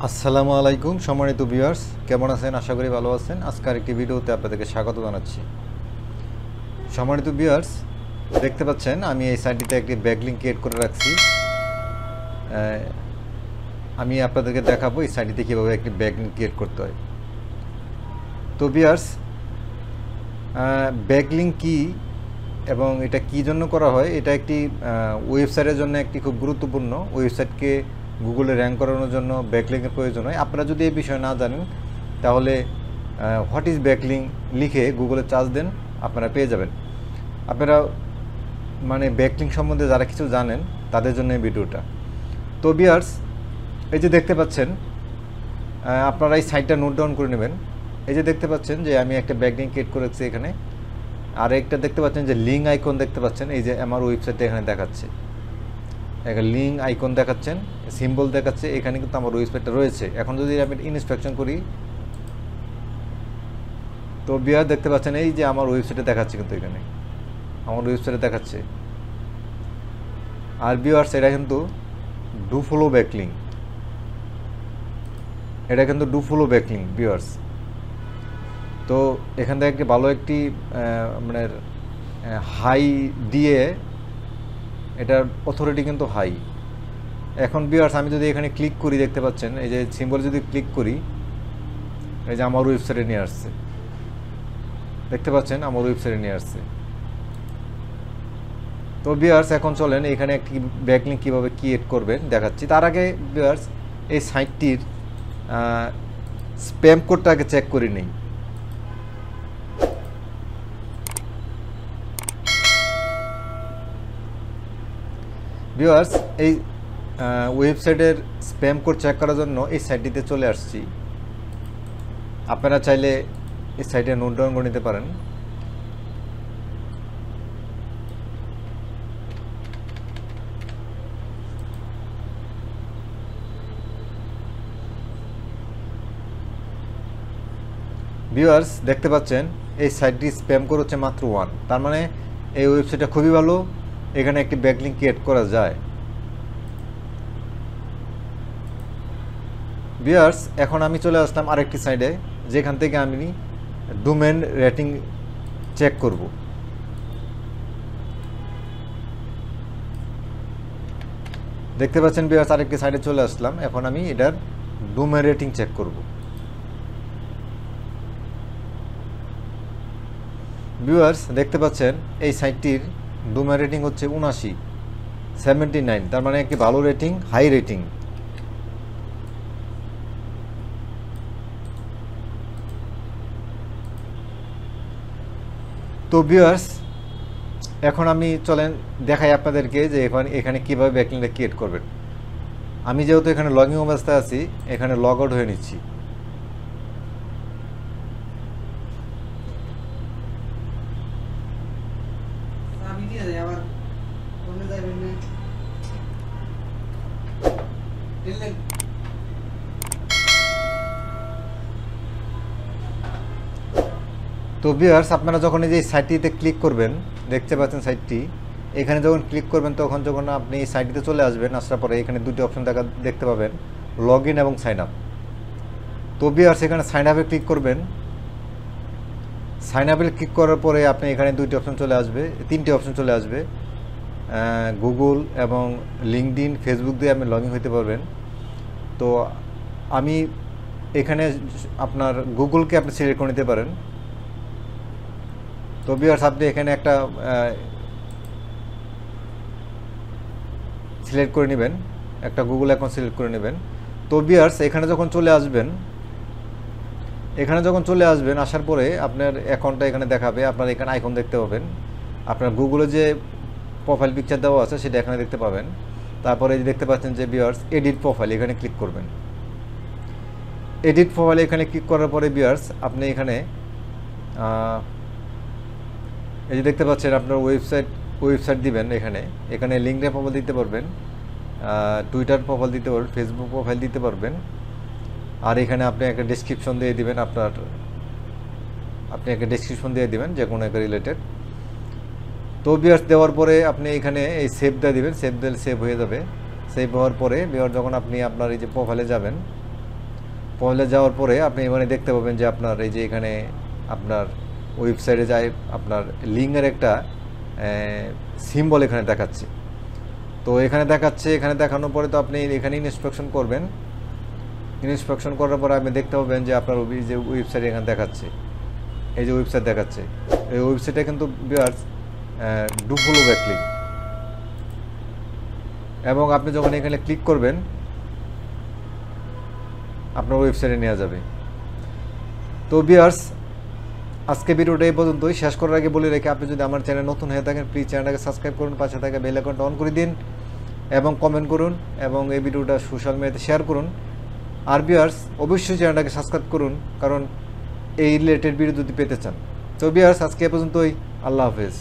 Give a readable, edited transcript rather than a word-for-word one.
আসসালামু আলাইকুম সম্মানিত ভিউয়ার্স, কেমন আছেন? আশা করি ভালো আছেন। আজকের একটি ভিডিওতে আপনাদেরকে স্বাগত জানাচ্ছি। সম্মানিত ভিউয়ার্স, দেখতে পাচ্ছেন আমি এই সাইটটিতে একটি ব্যাকলিংক ক্রিয়েট করে রাখছি। আমি আপনাদেরকে দেখাবো এই সাইটটিতে কীভাবে একটি ব্যাকলিংক ক্রিয়েট করতে হয়। তো ভিউয়ার্স, ব্যাকলিংক কি এবং এটা কী জন্য করা হয়, এটা একটি ওয়েবসাইটের জন্য একটি খুব গুরুত্বপূর্ণ। ওয়েবসাইটকে গুগলে র্যাঙ্ক করানোর জন্য ব্যাকলিংকের প্রয়োজন হয়। আপনারা যদি এই বিষয়ে না জানেন তাহলে হোয়াট ইজ ব্যাকলিংক লিখে গুগলে চার্জ দেন, আপনারা পেয়ে যাবেন। আপনারা ব্যাকলিংক সম্বন্ধে যারা কিছু জানেন তাদের জন্য এই ভিডিওটা। তো ভিউয়ার্স, এই যে দেখতে পাচ্ছেন, আপনারা এই সাইটটা নোট ডাউন করে নেবেন। এই যে দেখতে পাচ্ছেন যে আমি একটা ব্যাকলিংক ক্রিয়েট করেছি এখানে। আর একটা দেখতে পাচ্ছেন যে লিঙ্ক আইকন দেখতে পাচ্ছেন, এই যে আমার ওয়েবসাইটে এখানে দেখাচ্ছে একটা লিঙ্ক আইকন দেখাচ্ছেন, সিম্বল দেখাচ্ছে, এখানে কিন্তু আমার ওয়েবসাইটটা রয়েছে। এখন যদি আমি ইনস্পেকশন করি তো ভিউয়ার দেখতে পাচ্ছেন এই যে আমার ওয়েবসাইটে দেখাচ্ছে, কিন্তু এখানে আমার ওয়েবসাইটে দেখাচ্ছে। আর ভিউয়ার্স, এটা কিন্তু ডু ফলো ব্যাকলিংক, এটা কিন্তু ডু ফলো ব্যাকলিংক ভিউয়ার্স। তো এখান থেকে একটি ভালো একটি হাই দিয়ে, এটার অথরিটি কিন্তু হাই। এখন ভিউয়ার্স, আমি যদি এখানে ক্লিক করি, দেখতে পাচ্ছেন এই যে সিম্বল যদি ক্লিক করি, এই যে আমার ওয়েবসাইটে নিয়ে আসছে, দেখতে পাচ্ছেন আমার ওয়েবসাইটে নিয়ে আসছে। তো ভিউয়ার্স, এখন চলেন এখানে একটি ব্যাকলিংক কীভাবে ক্রিয়েট করবেন দেখাচ্ছি। তার আগে ভিউয়ার্স, এই সাইটটির স্প্যাম কোডটা আগে চেক করে নিই। ভিউয়ার্স, এই ওয়েবসাইটের স্প্যাম কোড চেক করার জন্য এই সাইটটিতে চলে আসছি। আপনারা চাইলে এই সাইটে নোট ডাউন করে নিতে পারেন। ভিউয়ার্স, দেখতে পাচ্ছেন এই সাইটটি স্প্যাম কোড হচ্ছে মাত্র 1। তার মানে এই ওয়েবসাইটটা খুবই ভালো, এখানে একটি ব্যাকলিংক ক্রিয়েট করা যায়। ভিউয়ার্স, এখন আমি চলে আসলাম আরেকটি সাইডে, যেখান থেকে আমি ডোমেন রেটিং চেক করব। দেখতে পাচ্ছেন ভিউয়ার্স, আরেকটি সাইডে চলে আসলাম। এখন আমি এটার ডোমেন রেটিং চেক করব। ভিউয়ার্স, দেখতে পাচ্ছেন এই সাইটটির ডোমেন রেটিং হচ্ছে 79, তার মানে একটি ভালো রেটিং, হাই রেটিং। তো ভিউয়ার্স, এখন আমি চলেন দেখাই আপনাদেরকে যে এখানে কীভাবে ব্যাকলিংকটা ক্রিয়েট করবেন। আমি যেহেতু এখানে লগইন অবস্থায় আছি, এখানে লগ আউট হয়ে নিচ্ছি। তো ভিউয়ার্স, আপনারা যখন এই যে সাইটটিতে ক্লিক করবেন, দেখতে পাচ্ছেন সাইটটি, এখানে যখন ক্লিক করবেন যখন আপনি এই সাইটটিতে চলে আসবেন, আসার পরে এখানে দুটি অপশন দেখতে পাবেন, লগ ইন এবং সাইন আপ। তো ভিউয়ার্স, এখানে সাইন আপে ক্লিক করবেন। সাইন আপে ক্লিক করার পরে আপনি এখানে তিনটি অপশন চলে আসবে। গুগল এবং লিঙ্কডইন, ফেসবুক দিয়ে আপনি লগ ইন হতে পারবেন। তো আমি এখানে আপনার গুগলকে আপনি সিলেক্ট করে নিতে পারেন। তো ভিউয়ার্স, আপনি এখানে একটা সিলেক্ট করে নেবেন, একটা গুগল অ্যাকাউন্ট সিলেক্ট করে নেবেন। তো ভিউয়ার্স, এখানে যখন চলে আসবেন, আসার পরে আপনার অ্যাকাউন্টটা এখানে দেখাবে। আপনার এখানে আইকন দেখতে পাবেন, আপনার গুগলে যে প্রোফাইল পিকচার দেওয়া আছে সেটা এখানে দেখতে পাবেন। তারপরে দেখতে পাচ্ছেন যে ভিউয়ার্স, এডিট প্রোফাইল, এখানে ক্লিক করবেন। এডিট প্রোফাইল এখানে ক্লিক করার পরে ভিউয়ার্স, আপনি এখানে এই যে দেখতে পাচ্ছেন আপনার ওয়েবসাইট দিবেন। এখানে লিঙ্কডইন প্রোফাইল দিতে পারবেন, টুইটার প্রোফাইল দিতে পারবেন, ফেসবুক প্রোফাইল দিতে পারবেন। আর এখানে আপনি একটা ডেসক্রিপশন দিয়ে দিবেন, আপনি একটা ডেসক্রিপশন দিয়ে দিবেন যে কোনো একটা রিলেটেড। তো ভিউয়ার্স, দেওয়ার পরে আপনি এখানে এই সেভ দিয়ে দিবেন, সেভ দিলে সেভ হয়ে যাবে। সেভ হওয়ার পরে ভিউয়ার, যখন আপনি আপনার এই যে প্রোফাইলে যাবেন, প্রোফাইলে যাওয়ার পরে আপনি এখানে দেখতে পাবেন যে আপনার এই যে এখানে আপনার ওয়েবসাইটে যায় আপনার লিঙ্কের একটা সিম্বল এখানে দেখাচ্ছে। তো এখানে দেখাচ্ছে, এখানে দেখানোর পরে তো আপনি এখানে ইনস্ট্রাকশন করবেন। ইনস্ট্রাকশন করার পরে আপনি দেখতে পাবেন যে আপনার যে ওয়েবসাইট এখানে দেখাচ্ছে, এই যে ওয়েবসাইট দেখাচ্ছে, এই ওয়েবসাইটে কিন্তু ভিউয়ার্স ডু ফলো ব্যাকলিঙ্ক। এবং আপনি যখন এখানে ক্লিক করবেন আপনার ওয়েবসাইটে নেওয়া যাবে। তো ভিউয়ার্স, আজকে ভিডিওটা এই পর্যন্তই। শেষ করার আগে বলে রেখে, আপনি যদি আমার চ্যানেল নতুন হয়ে থাকেন প্লিজ চ্যানেলটাকে সাবস্ক্রাইব করুন, পাশে থাকা বেল আইকনটা অন করে দিন এবং কমেন্ট করুন এবং এই ভিডিওটা সোশ্যাল মিডিয়াতে শেয়ার করুন। আর ভিউয়ার্স, অবশ্যই চ্যানেলটাকে সাবস্ক্রাইব করুন কারণ এই রিলেটেড ভিডিও যদি পেতে চান। তো ভিউয়ার্স, আজকে এ পর্যন্তই। আল্লাহ হাফেজ।